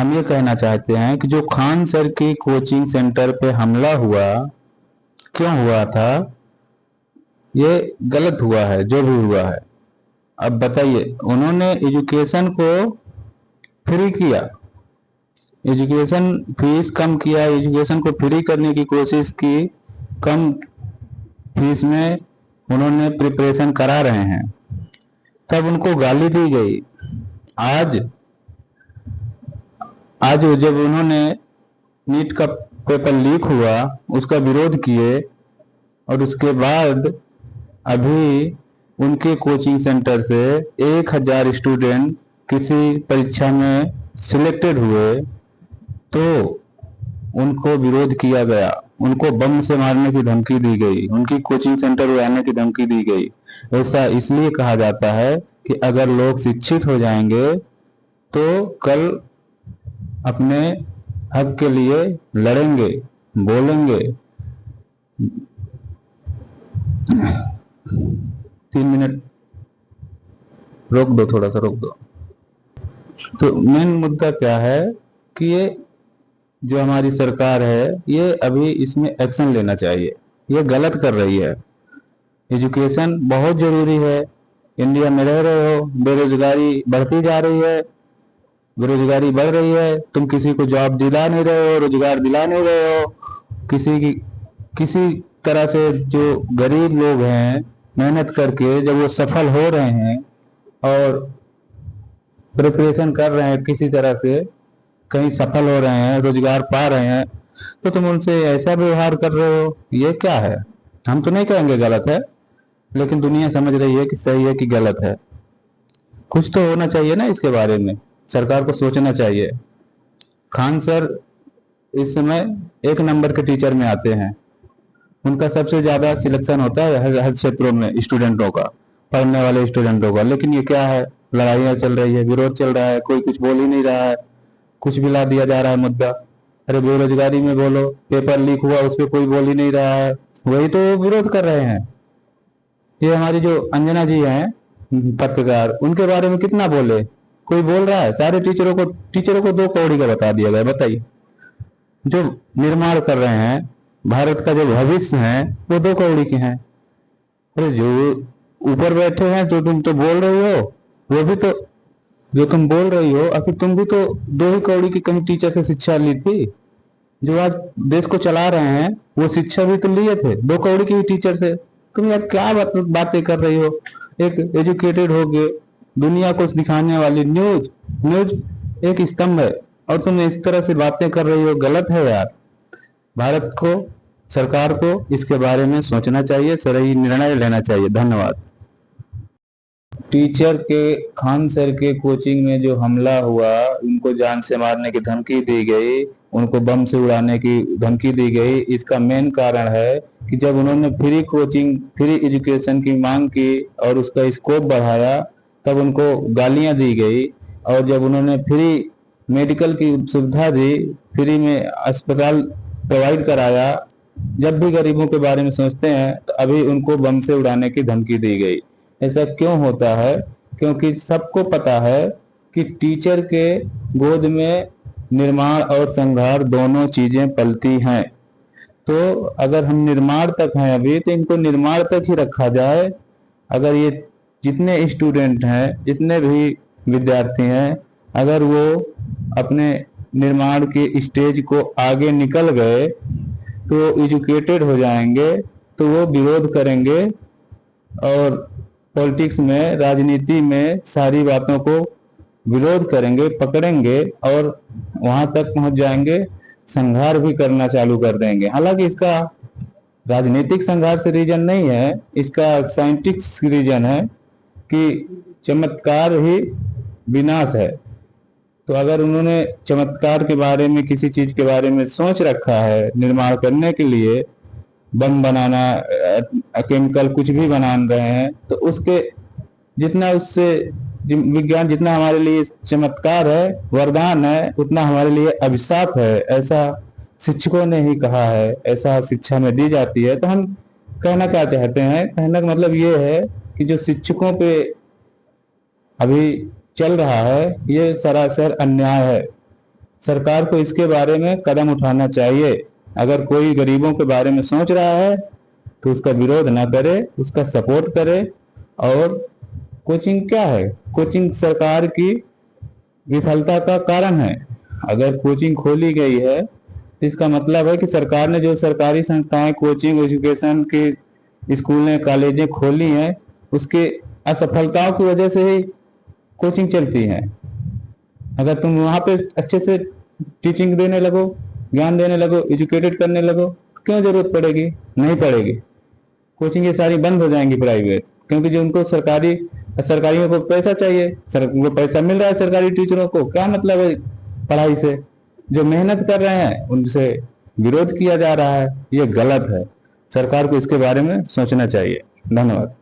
हम ये कहना चाहते हैं कि जो खान सर की कोचिंग सेंटर पे हमला हुआ, क्यों हुआ था, ये गलत हुआ है जो भी हुआ है। अब बताइए, उन्होंने एजुकेशन को फ्री किया, एजुकेशन फीस कम किया, एजुकेशन को फ्री करने की कोशिश की, कम फीस में उन्होंने प्रिपरेशन करा रहे हैं, तब उनको गाली दी गई। आज आज जब उन्होंने नीट का पेपर लीक हुआ, उसका विरोध किए, और उसके बाद अभी उनके कोचिंग सेंटर से 1000 स्टूडेंट किसी परीक्षा में सिलेक्टेड हुए, तो उनको विरोध किया गया, उनको बम से मारने की धमकी दी गई, उनकी कोचिंग सेंटर उड़ाने की धमकी दी गई। ऐसा इसलिए कहा जाता है कि अगर लोग शिक्षित हो जाएंगे तो कल अपने हक के लिए लड़ेंगे, बोलेंगे। 3 मिनट रोक दो, थोड़ा सा रोक दो। तो मेन मुद्दा क्या है कि ये जो हमारी सरकार है, ये अभी इसमें एक्शन लेना चाहिए, ये गलत कर रही है। एजुकेशन बहुत जरूरी है। इंडिया में रह रहे हो, बेरोजगारी बढ़ती जा रही है, बेरोजगारी बढ़ रही है, तुम किसी को जॉब दिला नहीं रहे हो, रोजगार दिला नहीं रहे हो, किसी तरह से जो गरीब लोग हैं मेहनत करके जब वो सफल हो रहे हैं और प्रिपरेशन कर रहे हैं, किसी तरह से कहीं सफल हो रहे हैं, रोजगार पा रहे हैं, तो तुम उनसे ऐसा व्यवहार कर रहे हो, ये क्या है। हम तो नहीं कहेंगे गलत है, लेकिन दुनिया समझ रही है कि सही है कि गलत है। कुछ तो होना चाहिए ना इसके बारे में, सरकार को सोचना चाहिए। खान सर इस समय 1 नंबर के टीचर में आते हैं, उनका सबसे ज्यादा सिलेक्शन होता है हर क्षेत्रों में स्टूडेंटों का, पढ़ने वाले स्टूडेंटों का। लेकिन ये क्या है, लड़ाइयाँ चल रही है, विरोध चल रहा है, कोई कुछ बोल ही नहीं रहा है, कुछ भी ला दिया जा रहा है मुद्दा। अरे बेरोजगारी में बोलो, पेपर लीक हुआ उस पर कोई बोल ही नहीं रहा है, वही तो विरोध कर रहे हैं। ये हमारी जो अंजना जी हैं पत्रकार, उनके बारे में कितना बोले, कोई बोल रहा है। सारे टीचरों को 2 कौड़ी का बता दिया गया। बताइए, जो निर्माण कर रहे हैं भारत का, जो भविष्य है, वो 2 कौड़ी के हैं। अरे जो ऊपर बैठे हैं, जो तुम तो बोल रही हो, वो भी तो, जो तुम बोल रही हो, आखिर तुम भी तो 2 ही कौड़ी की कहीं टीचर से शिक्षा ली थी। जो आज देश को चला रहे हैं वो शिक्षा भी तो लिए थे 2 कौड़ी की टीचर से। तुम यार क्या बातें कर रही हो। एक एजुकेटेड हो गए, दुनिया को दिखाने वाली न्यूज न्यूज एक स्तंभ है, और तुम इस तरह से बातें कर रही हो, गलत है यार। भारत को, सरकार को इसके बारे में सोचना चाहिए, सही निर्णय लेना चाहिए। धन्यवाद। टीचर के, खान सर के कोचिंग में जो हमला हुआ, उनको जान से मारने की धमकी दी गई, उनको बम से उड़ाने की धमकी दी गई, इसका मेन कारण है कि जब उन्होंने फ्री कोचिंग, फ्री एजुकेशन की मांग की और उसका स्कोप बढ़ाया, तब उनको गालियां दी गई। और जब उन्होंने फ्री मेडिकल की सुविधा दी, फ्री में अस्पताल प्रोवाइड कराया, जब भी गरीबों के बारे में सोचते हैं तो अभी उनको बम से उड़ाने की धमकी दी गई। ऐसा क्यों होता है? क्योंकि सबको पता है कि टीचर के गोद में निर्माण और संहार दोनों चीजें पलती हैं। तो अगर हम निर्माण तक हैं अभी, तो इनको निर्माण तक ही रखा जाए। अगर ये जितने स्टूडेंट हैं, जितने भी विद्यार्थी हैं, अगर वो अपने निर्माण के स्टेज को आगे निकल गए तो एजुकेटेड हो जाएंगे, तो वो विरोध करेंगे और पॉलिटिक्स में, राजनीति में सारी बातों को विरोध करेंगे, पकड़ेंगे और वहां तक पहुंच जाएंगे, संघार भी करना चालू कर देंगे। हालांकि इसका राजनीतिक संघार से रीजन नहीं है, इसका साइंटिफिक रीजन है कि चमत्कार ही विनाश है। तो अगर उन्होंने चमत्कार के बारे में, किसी चीज के बारे में सोच रखा है निर्माण करने के लिए, बम बनाना, केमिकल कुछ भी बना रहे हैं, तो उसके जितना, उससे विज्ञान जितना हमारे लिए चमत्कार है, वरदान है, उतना हमारे लिए अभिशाप है। ऐसा शिक्षकों ने ही कहा है, ऐसा शिक्षा में दी जाती है। तो हम कहना क्या चाहते हैं, कहने का मतलब ये है कि जो शिक्षकों पे अभी चल रहा है, ये सरासर अन्याय है। सरकार को इसके बारे में कदम उठाना चाहिए। अगर कोई गरीबों के बारे में सोच रहा है तो उसका विरोध ना करे, उसका सपोर्ट करे। और कोचिंग क्या है? कोचिंग सरकार की विफलता का कारण है। अगर कोचिंग खोली गई है तो इसका मतलब है कि सरकार ने जो सरकारी संस्थाएं कोचिंग एजुकेशन की स्कूलें कॉलेजें खोली हैं, उसके असफलताओं की वजह से ही कोचिंग चलती है। अगर तुम वहां पे अच्छे से टीचिंग देने लगो, ज्ञान देने लगो, एजुकेटेड करने लगो, क्यों जरूरत पड़ेगी? नहीं पड़ेगी। कोचिंग ये सारी बंद हो जाएंगी प्राइवेट, क्योंकि जो उनको सरकारियों को पैसा चाहिए, उनको पैसा मिल रहा है सरकारी टीचरों को, क्या मतलब है पढ़ाई से? जो मेहनत कर रहे हैं उनसे विरोध किया जा रहा है, ये गलत है। सरकार को इसके बारे में सोचना चाहिए। धन्यवाद।